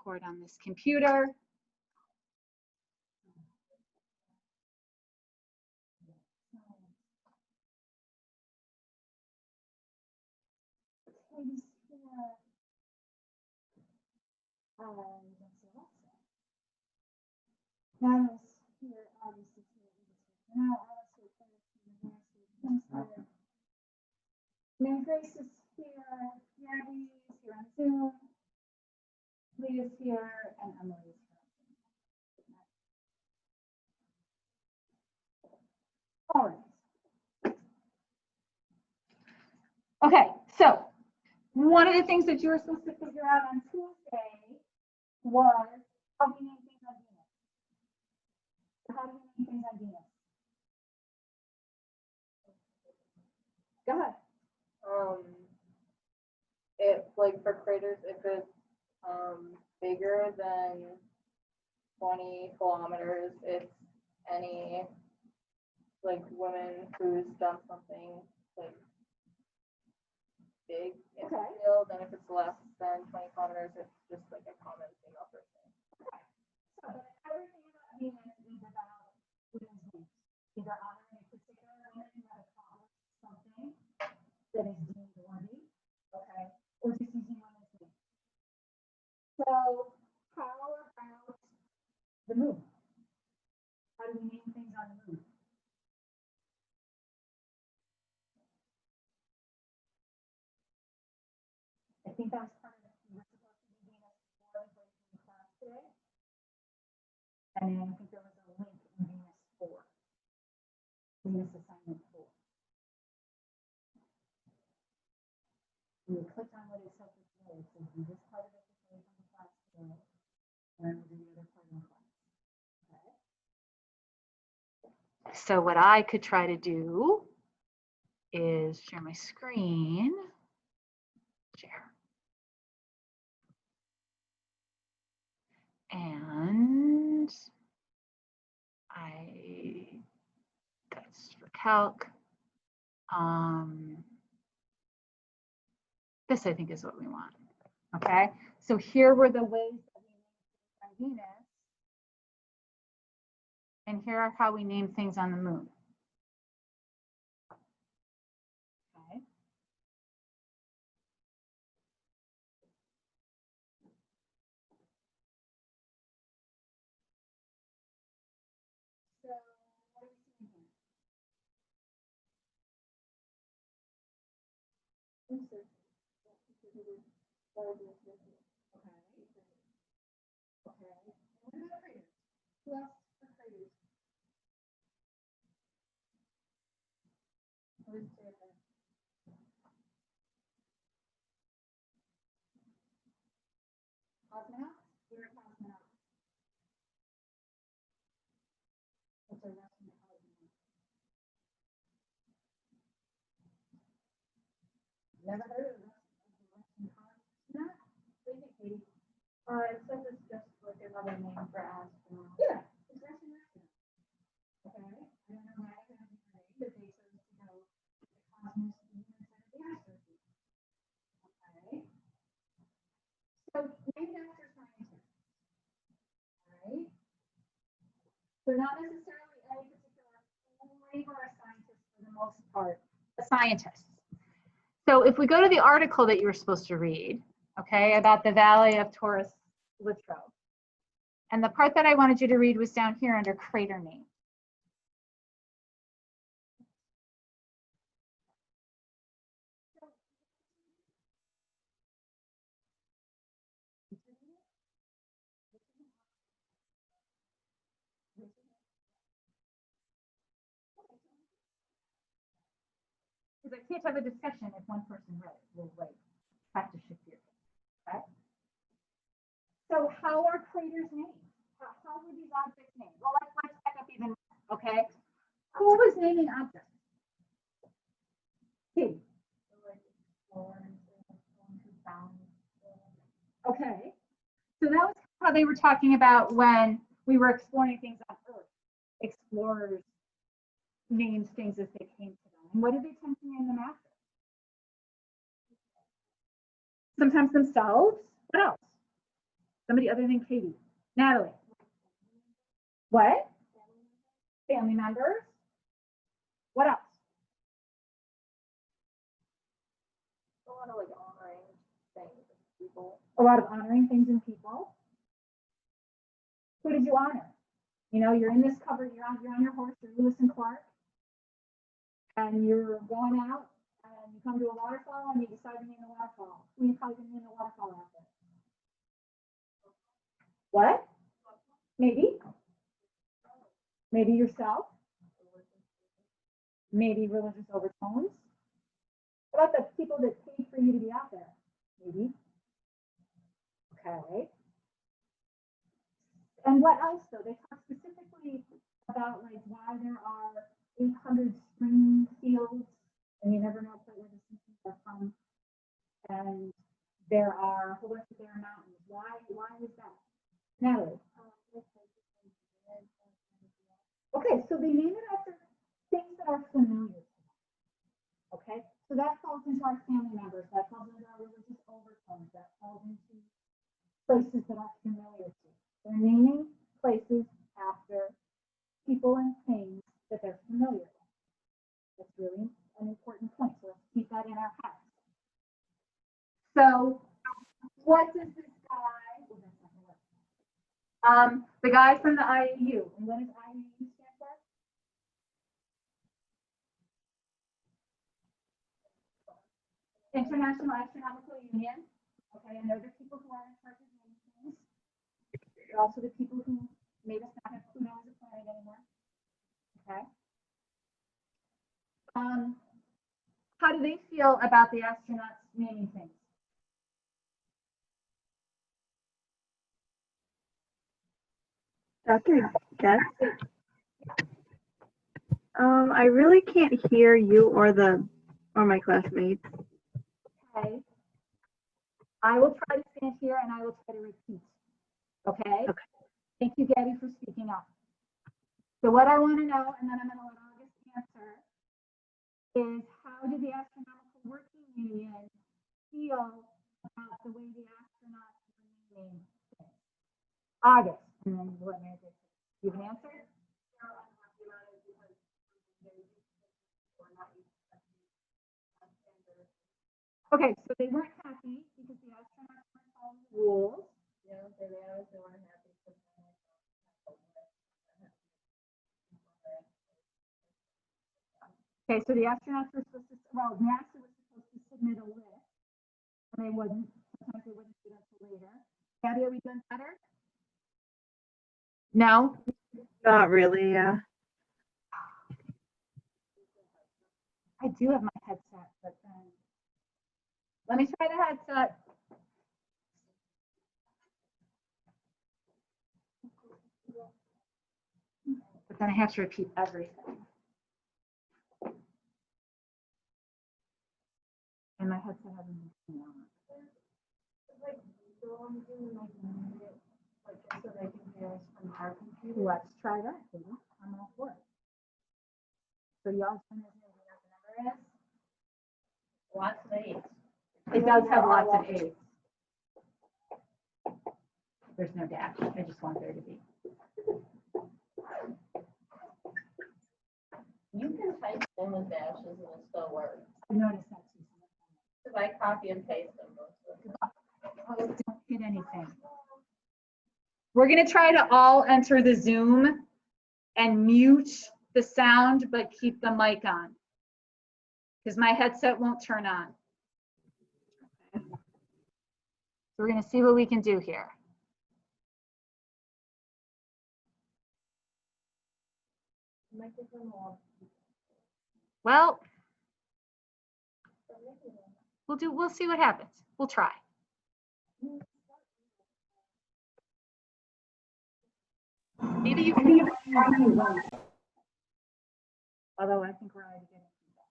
record on this computer. Mary Grace is here, Gabby is here on Zoom, Lee is here, and Emily is here. All right. Okay, so one of the things that you were supposed to figure out on Tuesday was how we name things on Venus. How do we name things on Venus? Go ahead. It like for craters, if it's bigger than 20 kilometers, it's any like woman who's done something like big in the field, and if it's less than 20 kilometers, it's just like a common female person. Okay. So everything about Venus is about women's names, either honoring a particular woman who has accomplished something that is deemed worthy, okay, or just using women's names. So how about the moon? How do we name things on the moon? I think that was part of it. We were supposed to be Venus 4 in class today. And then I think there was a link in Venus 4. Venus assignment 4. We clicked on what it said for today. It says do this part of it today from the class today. And then we'll do the other part in class. Okay. So what I could try to do is share my screen. Share. And that's for calc. This I think is what we want. Okay, so here were the ways that we name things on Venus, and here are how we name things on the moon. Okay. So what are we seeing here? Insert. Okay. What about craters? Who else for craters? What is it? Cosmonauts? Who are cosmonauts? What's a Russian cosmonaut? Never heard of Russian cosmonaut? What do you think, Katie? It says it's just like another name for astronaut. Yeah, it's Russian astronaut. Okay, I don't know why I have a different name, but they chose to go the cosmos instead of the astronaut. Okay. So named after scientists. Right? So not necessarily any particular flavor of scientist for the most part, but scientists. So if we go to the article that you were supposed to read, okay, about the Valley of Taurus Latrobe, and the part that I wanted you to read was down here under crater name. Because I can't have a discussion if one person read it. We'll wait. Have to shift your okay? So how are craters named? How were these objects named? Well, let's back up even more, okay? Who was naming objects? Katie. Okay. So that was how they were talking about when we were exploring things on Earth. Explorers named things as they came to them. And what did they tend to name them after? Sometimes themselves. What else? Somebody other than Katie. Natalie. What? Family members. What else? A lot of like honoring things with people. A lot of honoring things in people. Who did you honor? You know, you're in this cover, you're on your horse, you're Lewis and Clark, and you're going out, and you come to a waterfall, and you decide to name the waterfall. Who are you probably going to name the waterfall after? What? Maybe. Maybe yourself. Maybe religious overtones. What about the people that paid for you to be out there? Maybe. Okay. And what else though? They talk specifically about like why there are 800 spring fields, and you never know quite where the symptoms are from. And there are a whole bunch of bare mountains. Why is that? Natalie. Okay, so they name it after things that are familiar to them. Okay, so that falls into our family members, that falls into our religious overtones, that falls into places that are familiar to. They're naming places after people and things that they're familiar with. That's really an important point, so let's keep that in our heads. So, what does this guy, the guy from the IAU, and what does IAU stand for? International Astronomical Union. Okay, and they're the people who are in charge of naming things. They're also the people who made us not have Pluto as a planet anymore. Okay. How do they feel about the astronauts naming things? Dr. Goetz, I really can't hear you or my classmates. Okay. I will try to stand here and I will try to repeat. Okay? Okay. Thank you, Gabby, for speaking up. So what I want to know, and then I'm going to let August answer, is how did the Astronomical Working Union feel about the way the astronauts were naming things? August, and then what may I do? You have an answer? Okay, so they weren't happy because the astronauts weren't following the rules. Yeah, they weren't happy. Okay, so the astronauts were supposed to, well, NASA was supposed to submit a list, and they wouldn't. Sometimes they wouldn't do that until later. Gabby, are we doing better? No? Not really, yeah. I do have my headset, but then let me try the headset. But then I have to repeat everything. And my headset hasn't been turned on. Let's try that. I'm all for it. So y'all turn this in, what the number is? Lots of 8s. It does have lots of 8s. There's no dash. I just want there to be. You can type them with dashes and it still works. I noticed that too. Because I copy and paste them most of the time. Don't hit anything. We're going to try to all enter the Zoom and mute the sound, but keep the mic on. Because my headset won't turn on. So we're going to see what we can do here. Well, we'll see what happens. We'll try. Maybe you can. Although I think we're already getting feedback.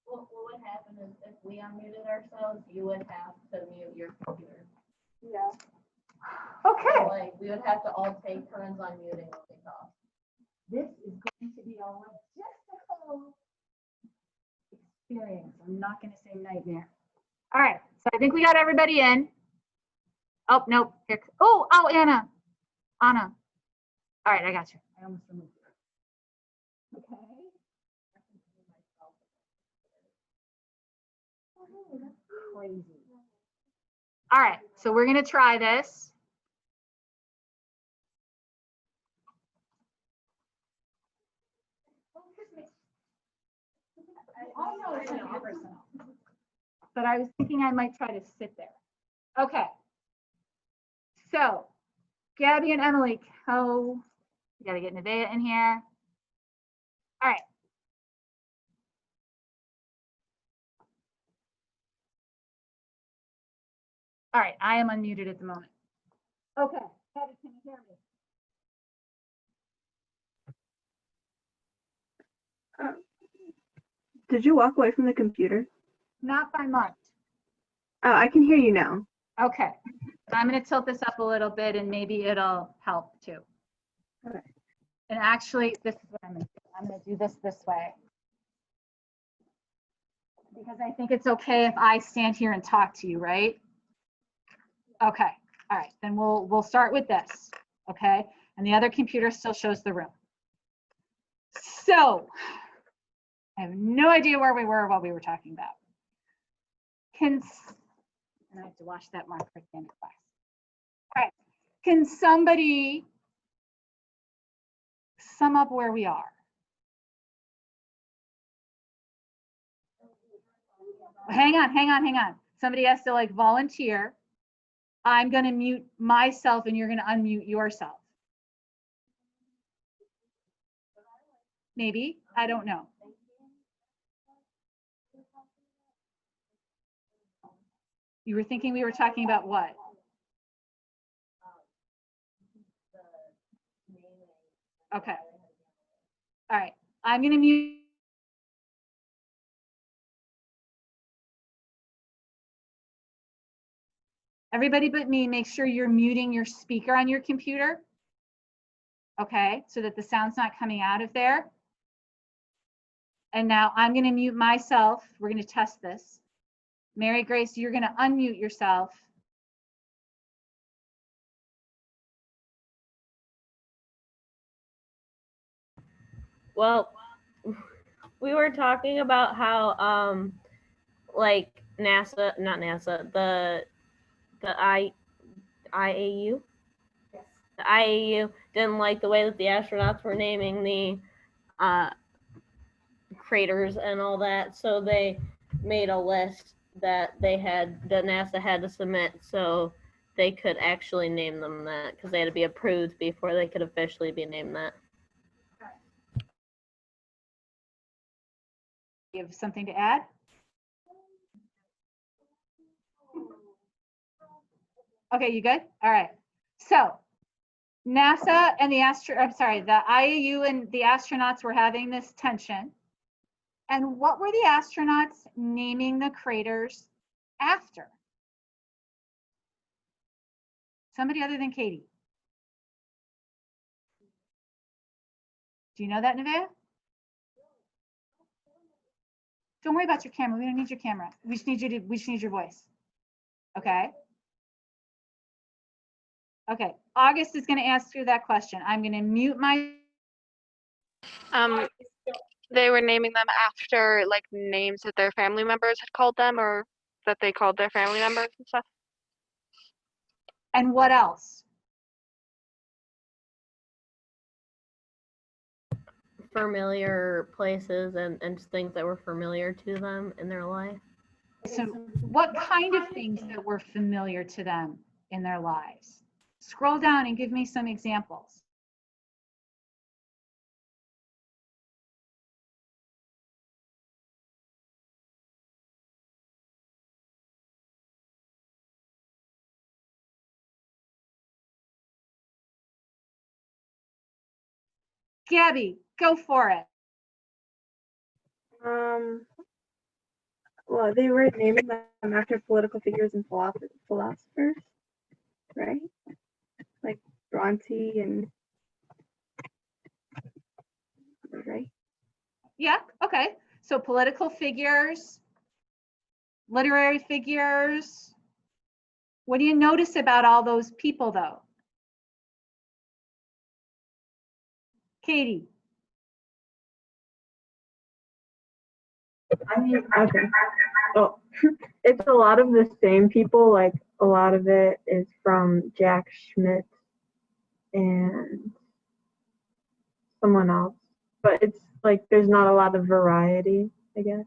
What would happen is if we unmuted ourselves, you would have to mute your computer. Yeah. Okay. Like we would have to all take turns unmuting when we talk. This is going to be a logistical experience. I'm not going to say nightmare. All right. so I think we got everybody in. Oh, nope. Here. Oh, Anna. Anna. All right, I got you. I almost removed you. Okay. Oh, that's crazy. All right, so we're going to try this. I know it's not personal, but I was thinking I might try to sit there. Okay. So, Gabby and Emily, you got to get Nevaeh in here. All right. All right, I am unmuted at the moment. Okay, Gabby, can you hear me? Did you walk away from the computer? Not by much. Oh, I can hear you now. Okay, I'm going to tilt this up a little bit and maybe it'll help too. Okay. And actually, this is what I'm going to do. I'm going to do this way. Because I think it's okay if I stand here and talk to you, right? Okay, all right, then we'll start with this, okay? And the other computer still shows the room. So, I have no idea where we were or what we were talking about. And I have to wash that marker at the end of class. All right, can somebody sum up where we are? Hang on. Somebody has to like volunteer. I'm going to mute myself and you're going to unmute yourself. Maybe, I don't know. You were thinking we were talking about what? Okay. All right, I'm going to mute. Everybody but me, make sure you're muting your speaker on your computer. Okay, so that the sound's not coming out of there. And now I'm going to mute myself. We're going to test this. Mary Grace, you're going to unmute yourself. Well, we were talking about how like NASA, not NASA, the IAU. Yes. The IAU didn't like the way that the astronauts were naming the craters and all that, so they made a list that NASA had to submit so they could actually name them that, because they had to be approved before they could officially be named that. You have something to add? Okay, you good? All right. So NASA and the IAU and the astronauts were having this tension. And what were the astronauts naming the craters after? Somebody other than Katie. Do you know that, Nevaeh? Don't worry about your camera. We don't need your camera. We just need your voice. Okay. Okay. August is going to answer that question. I'm going to mute my. They were naming them after like names that their family members had called them, or that they called their family members and stuff. And what else? Familiar places and things that were familiar to them in their life. So what kind of things that were familiar to them in their lives? Scroll down and give me some examples. Gabby, go for it. Well, they were naming them after political figures and philosophers, right? Like Bronte and, right? Yeah, okay. So political figures. literary figures. What do you notice about all those people though? Katie. I mean, okay. Oh, it's a lot of the same people. Like a lot of it is from Jack Schmidt and someone else, but it's like there's not a lot of variety, I guess.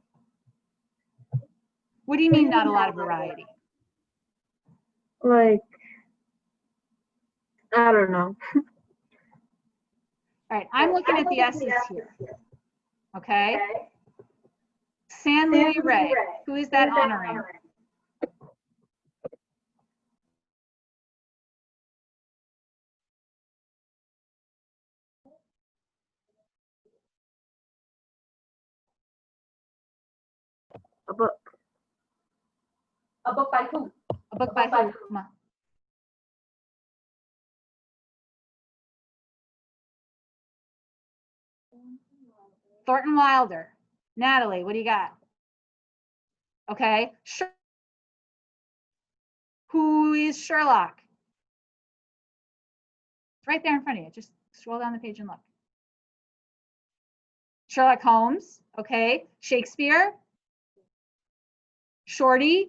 What do you mean not a lot of variety? Like, I don't know. All right, I'm looking at the S's here. Okay. San Luis Rey, who is that honoring? A book. A book by who? A book by who? Come on. Thornton Wilder. Natalie, what do you got? Okay. Who is Sherlock? It's right there in front of you. Just scroll down the page and look. Sherlock Holmes. Okay. Shakespeare. Shorty.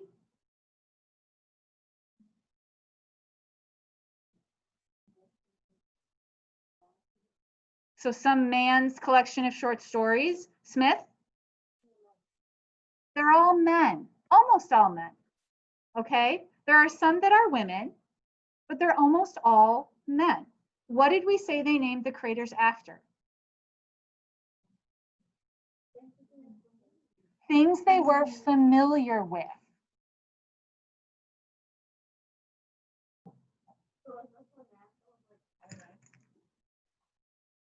So some man's collection of short stories. Smith. They're all men, almost all men. Okay. There are some that are women, but they're almost all men. What did we say they named the creators after? Things they were familiar with.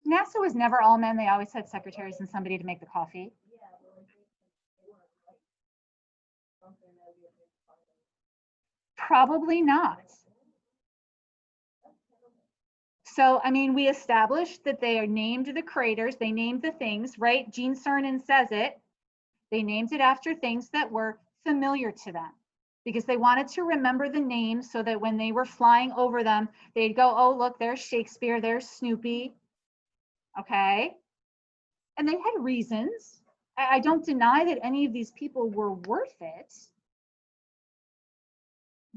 NASA was never all men. They always had secretaries and somebody to make the coffee. Probably not. So, I mean, we established that they are named the creators. They named the things, right? Gene Cernan says it. They named it after things that were familiar to them because they wanted to remember the names so that when they were flying over them, they'd go, oh, look, there's Shakespeare, there's Snoopy. Okay. And they had reasons. I don't deny that any of these people were worth it,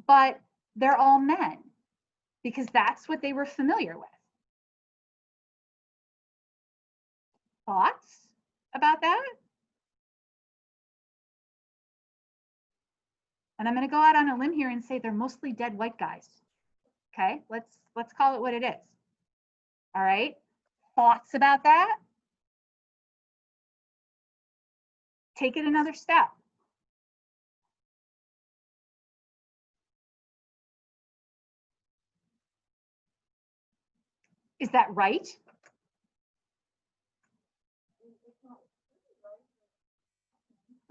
but they're all men because that's what they were familiar with. Thoughts about that? And I'm going to go out on a limb here and say they're mostly dead white guys. Okay, let's call it what it is. All right, thoughts about that? Take it another step. Is that right?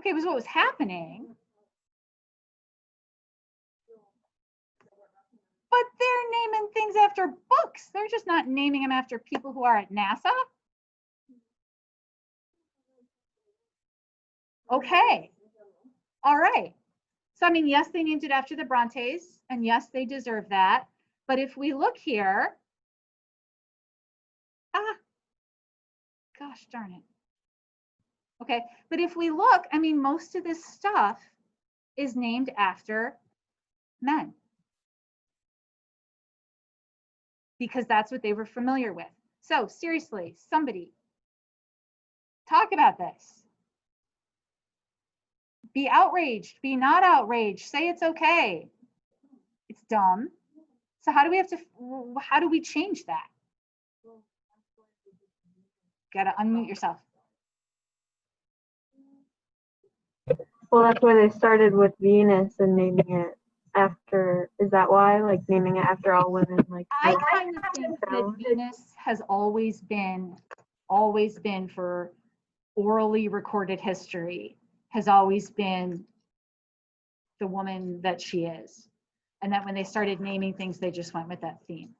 Okay, it was what was happening. But they're naming things after books. They're just not naming them after people who are at NASA. Okay. All right. So, I mean, yes, they named it after the Brontes, and yes, they deserve that. But if we look here, gosh darn it. Okay, but if we look, I mean, most of this stuff is named after men because that's what they were familiar with. So seriously, somebody talk about this. Be outraged, be not outraged, say it's okay. It's dumb. So how do we change that? Gotta unmute yourself. Well, that's why they started with Venus and naming it after. Is that why? Like naming it after all women? Like I kind of think that Venus has always been for orally recorded history, has always been the woman that she is. And that when they started naming things, they just went with that theme.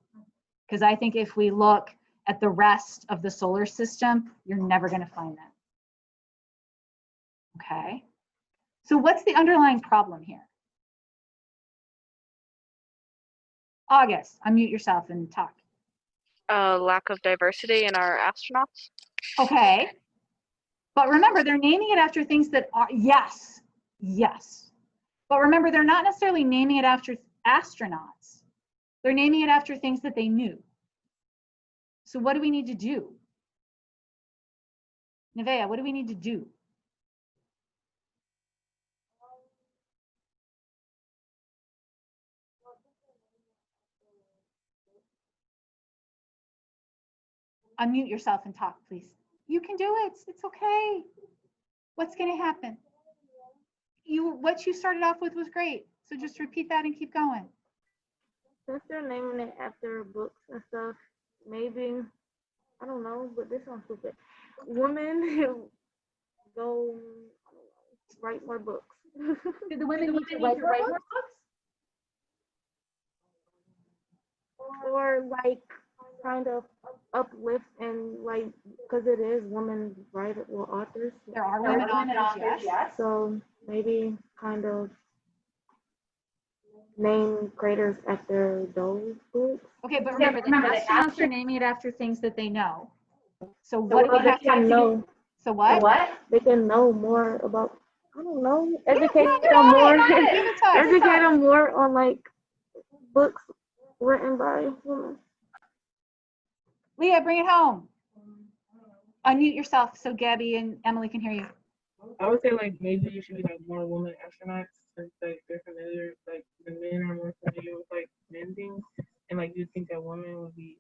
Because I think if we look at the rest of the solar system, you're never going to find that. Okay. So what's the underlying problem here? August, unmute yourself and talk. Lack of diversity in our astronauts. Okay. But remember, they're naming it after things that are, yes. But remember, they're not necessarily naming it after astronauts. They're naming it after things that they knew. So what do we need to do? Nevaeh, what do we need to do? Unmute yourself and talk, please. You can do it. It's okay. What's going to happen? What you started off with was great. So just repeat that and keep going. Since they're naming it after books and stuff, maybe, I don't know, but this sounds stupid. Women go, I don't know, write more books. Do the women need to write more books? Or like kind of uplift and like, because it is women writers or authors. There are women authors, yes. So maybe kind of name creators after those books. Okay, but remember, the astronauts are naming it after things that they know. So what do we have to do? So what? They can know more about, I don't know, educate them more. Educate them more on like books written by women. Leah, bring it home. Unmute yourself so Gabby and Emily can hear you. I would say like maybe you should be like more women astronauts since like they're familiar, like the men are more familiar with like men things, and like you think that women would be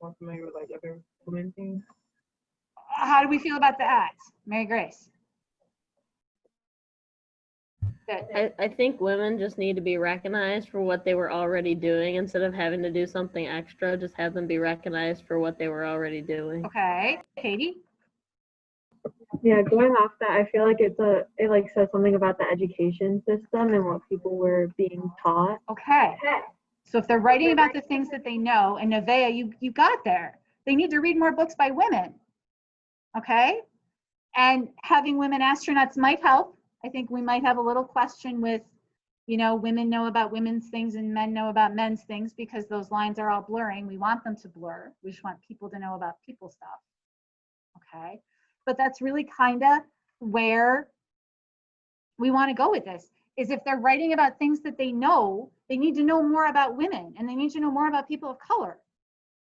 more familiar with like other women things. How do we feel about that, Mary Grace? Good. I think women just need to be recognized for what they were already doing instead of having to do something extra. Just have them be recognized for what they were already doing. Okay, Katie? Yeah, going off that, I feel like it like says something about the education system and what people were being taught. Okay. So if they're writing about the things that they know, and Nevaeh, you got there. They need to read more books by women. Okay? And having women astronauts might help. I think we might have a little question with, women know about women's things and men know about men's things because those lines are all blurring. We want them to blur. We just want people to know about people stuff. Okay? But that's really kind of where we want to go with this, is if they're writing about things that they know, they need to know more about women and they need to know more about people of color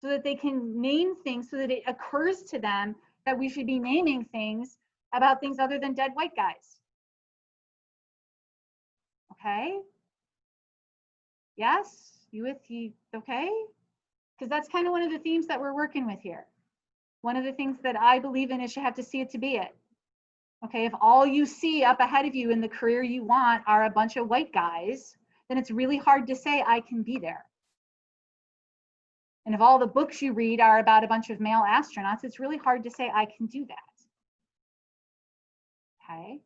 so that they can name things, so that it occurs to them that we should be naming things about things other than dead white guys. Okay? Yes? You okay? Because that's kind of one of the themes that we're working with here. One of the things that I believe in is you have to see it to be it. Okay, if all you see up ahead of you in the career you want are a bunch of white guys, then it's really hard to say I can be there. And if all the books you read are about a bunch of male astronauts, it's really hard to say I can do that. Okay,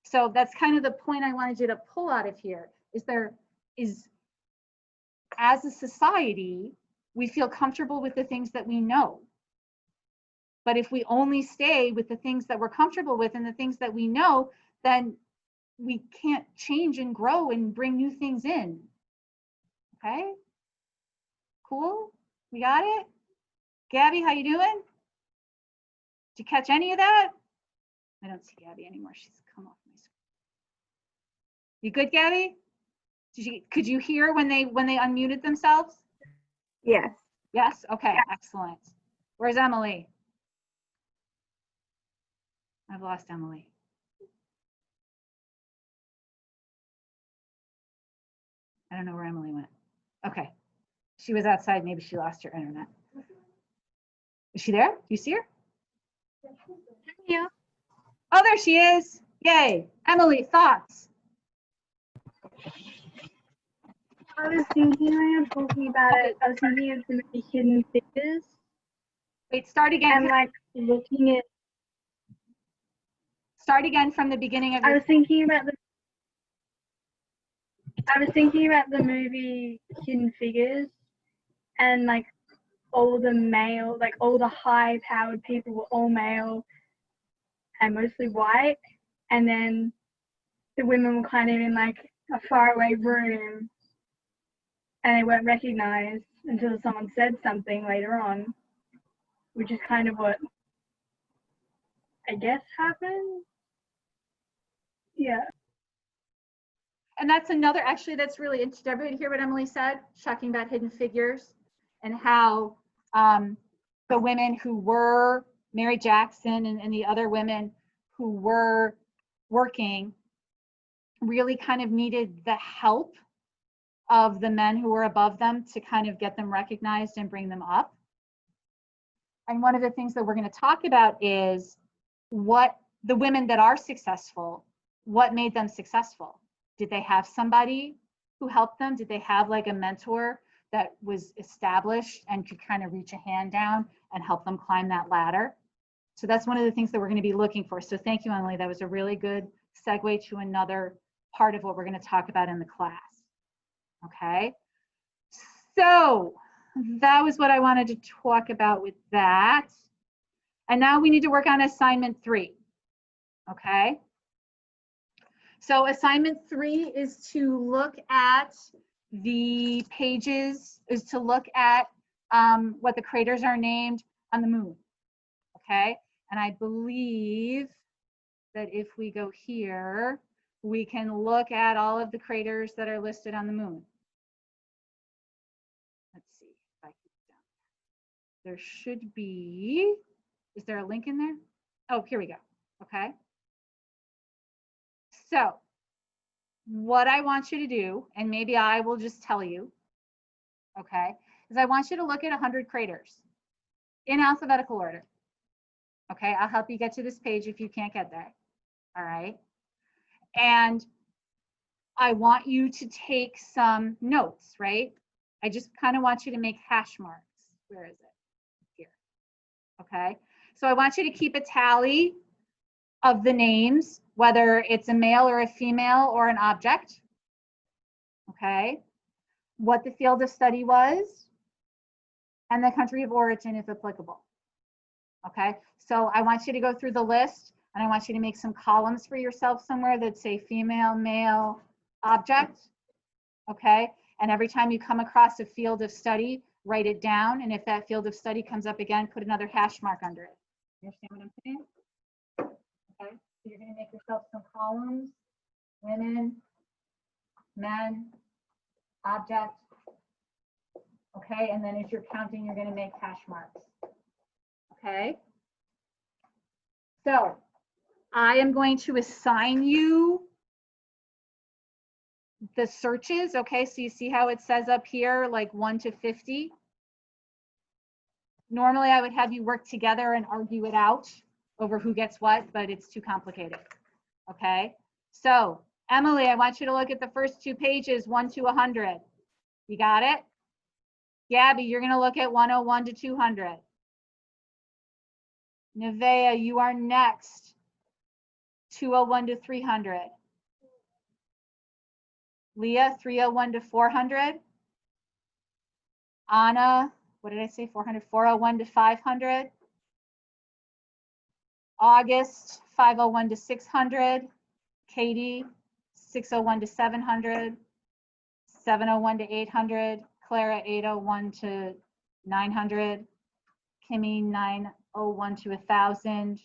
so that's kind of the point I wanted you to pull out of here, is as a society, we feel comfortable with the things that we know. But if we only stay with the things that we're comfortable with and the things that we know, then we can't change and grow and bring new things in. Okay? Cool? We got it? Gabby, how you doing? Did you catch any of that? I don't see Gabby anymore. She's come off my screen. You good, Gabby? Could you hear when they unmuted themselves? Yes. Yes? Okay, excellent. Where's Emily? I've lost Emily. I don't know where Emily went. Okay. She was outside. Maybe she lost her internet. Is she there? Do you see her? Yeah. Oh, there she is. Yay. Emily, thoughts? I was thinking when you were talking about it, I was thinking of the movie Hidden Figures Wait, start again. and like looking at, Start again from the beginning of I your. was thinking about the movie Hidden Figures and like all the male, like all the high powered people were all male and mostly white. And then the women were kind of in like a faraway room and they weren't recognized until someone said something later on, which is kind of what I guess happened. Yeah. And that's another, actually, that's really interesting. Did everybody hear what Emily said? Talking about hidden figures and how the women who were Mary Jackson and the other women who were working really kind of needed the help of the men who were above them to kind of get them recognized and bring them up. And one of the things that we're going to talk about is what the women that are successful, what made them successful? Did they have somebody who helped them? Did they have like a mentor that was established and could kind of reach a hand down and help them climb that ladder? So that's one of the things that we're going to be looking for. So thank you, Emily. That was a really good segue to another part of what we're going to talk about in the class. Okay. So that was what I wanted to talk about with that. And now we need to work on assignment 3. Okay. So assignment 3 is to look at the pages, is to look at what the craters are named on the moon. Okay. And I believe that if we go here, we can look at all of the craters that are listed on the moon. Let's see if I can down. There should be, is there a link in there? Oh, here we go. Okay. So what I want you to do, and maybe I will just tell you, okay, is I want you to look at 100 craters in alphabetical order. Okay, I'll help you get to this page if you can't get there. All right. And I want you to take some notes, right? I just kind of want you to make hash marks. Where is it? Here. Okay. So I want you to keep a tally of the names, whether it's a male or a female or an object. Okay. What the field of study was and the country of origin if applicable. Okay. So I want you to go through the list and I want you to make some columns for yourself somewhere that say female, male, object. Okay. And every time you come across a field of study, write it down. And if that field of study comes up again, put another hash mark under it. You understand what I'm saying? Okay. So you're going to make yourself some columns, women, men, object. Okay. And then as you're counting, you're going to make hash marks. Okay. So I am going to assign you the searches. Okay, so you see how it says up here, like 1 to 50. Normally I would have you work together and argue it out over who gets what, but it's too complicated. Okay, so Emily, I want you to look at the first 2 pages, 1 to 100. You got it? Gabby, you're going to look at 101 to 200. Nevaeh, you are next. 201 to 300. Leah, 301 to 400. Anna, what did I say? 400, 401 to 500. August, 501 to 600. Katie, 601 to 700. 701 to 800. Clara, 801 to 900. Kimmy, 901 to 1,000.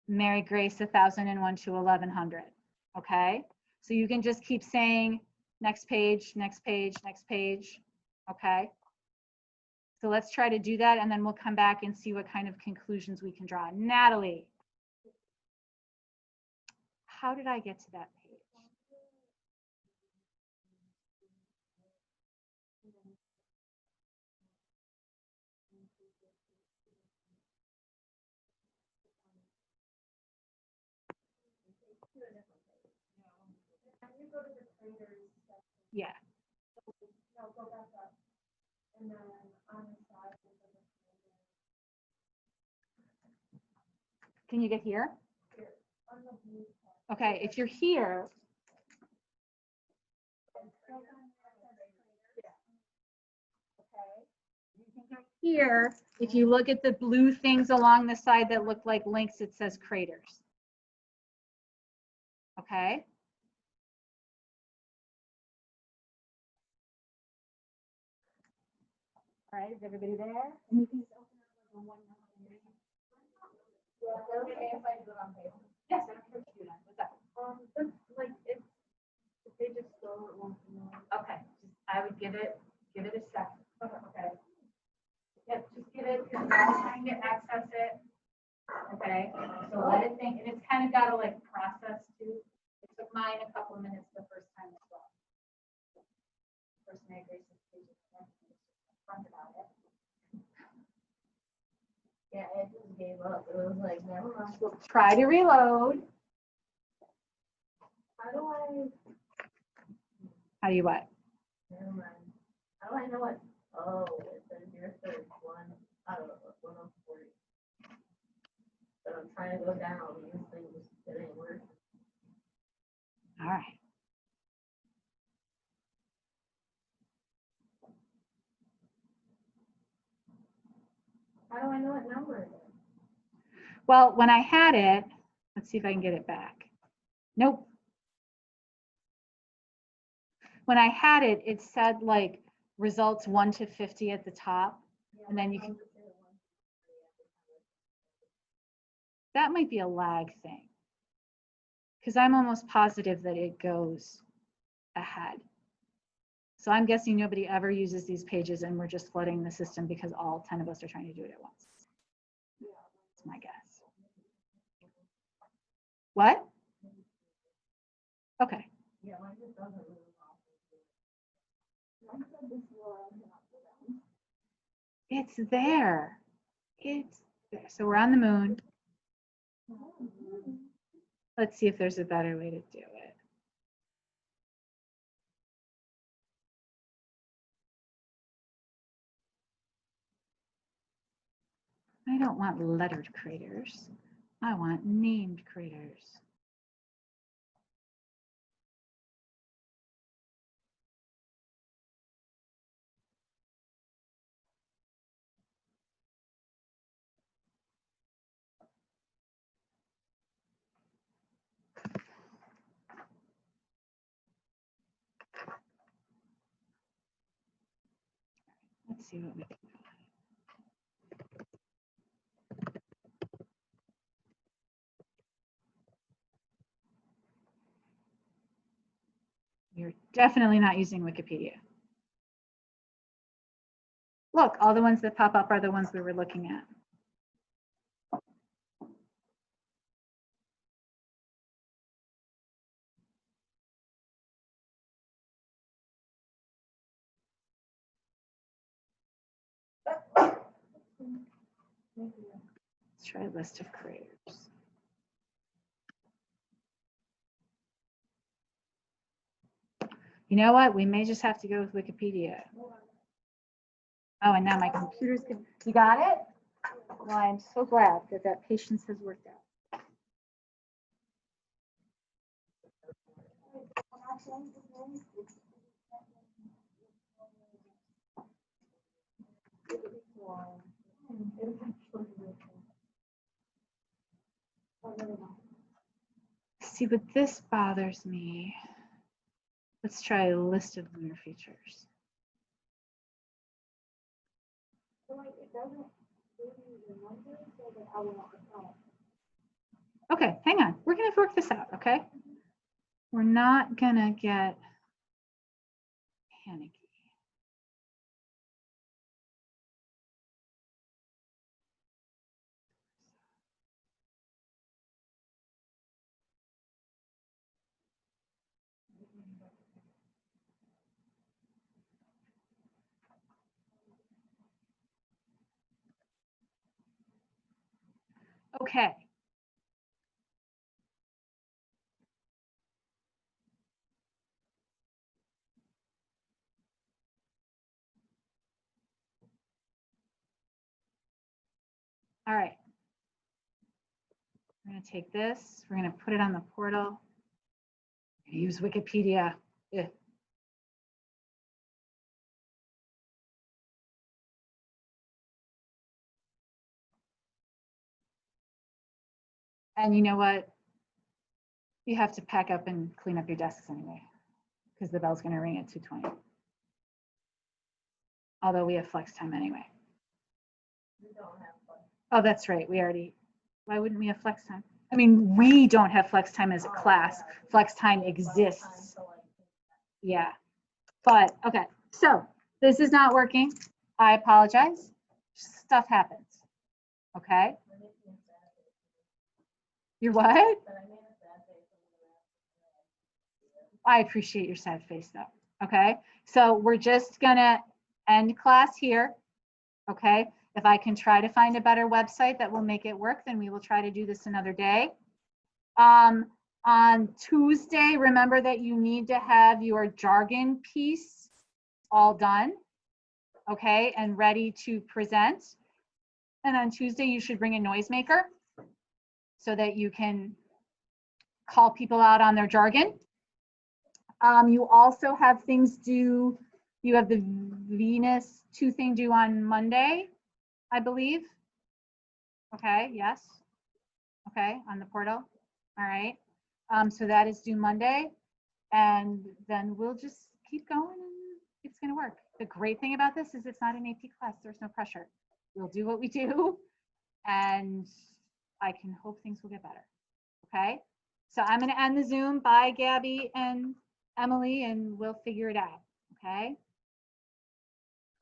Mary Grace, 1,001 to 1,100. Okay, so you can just keep saying next page, next page, next page. Okay, so let's try to do that and then we'll come back and see what kind of conclusions we can draw. Natalie, how did I get to that page? Yeah. No, go back up. And then on the side. Can you get here? Okay, if you're here. Here, if you look at the blue things along the side that look like links, it says craters. Okay. All right, is everybody there? And you can just open up like a OneNote and read. Yeah, okay if I do it on paper. Yes, I don't care what you do that. What's that? Like if they just slow, it won't be long. Okay, just, I would give it a second. Okay. Yep, just give it, because you're trying to access it. Okay, so let it think, and it's kind of got to like process too. It took mine a couple of minutes the first time as well. First migration stage, front about it. Yeah, it just gave up. It was like, never mind. We'll try to reload. How do How do you what? never mind. How do I know what? Oh, it says your third one. I don't know, 140. But I'm trying to go down. This thing just it ain't working. All right. How do I know what number it is? Well, when I had it, let's see if I can get it back. Nope. When I had it, it said like results 1 to 50 at the top, and then you can. That might be a lag thing, because I'm almost positive that it goes ahead. So I'm guessing nobody ever uses these pages and we're just flooding the system because all 10 of us are trying to do it at once. That's my guess. What? Okay. Yeah, mine just doesn't really It's there. It's there. So we're on the moon. Let's see if there's a better way to do it. I don't want lettered craters. I want named craters. Let's see what we can do. You're definitely not using Wikipedia. Look, all the ones that pop up are the ones we were looking at. Let's try a list of craters. You know what? We may just have to go with Wikipedia. Oh, and now my computer's good. You got it? Well, I'm so glad that that patience has worked out. See, but this bothers me. Let's try a list of lunar features. Okay, hang on. We're going to work this out, okay? We're not going to get panicky. Okay. All right. We're going to take this. We're going to put it on the portal. Use Wikipedia. Ugh. And you know what? You have to pack up and clean up your desks anyway, because the bell's gonna ring at 2:20. Although we have flex time anyway. We don't have fun. Oh, that's right, we already, why wouldn't we have flex time? I mean, we don't have flex time as a class. Flex time exists. Yeah, but, okay, so this is not working. I apologize. Stuff happens, okay? You're what? I appreciate your sad face though, okay? So we're just gonna end class here, okay? If I can try to find a better website that will make it work, then we will try to do this another day. On Tuesday, remember that you need to have your jargon piece all done, okay, and ready to present. And on Tuesday, you should bring a noisemaker so that you can call people out on their jargon. You also have things due, you have the Venus 2 thing due on Monday, I believe. Okay, yes. Okay, on the portal. All right. So that is due Monday. And then we'll just keep going and it's going to work. The great thing about this is it's not an AP class. There's no pressure. We'll do what we do and I can hope things will get better. Okay. So I'm going to end the Zoom. Bye, Gabby and Emily, and we'll figure it out. Okay.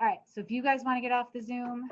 All right. So if you guys want to get off the Zoom,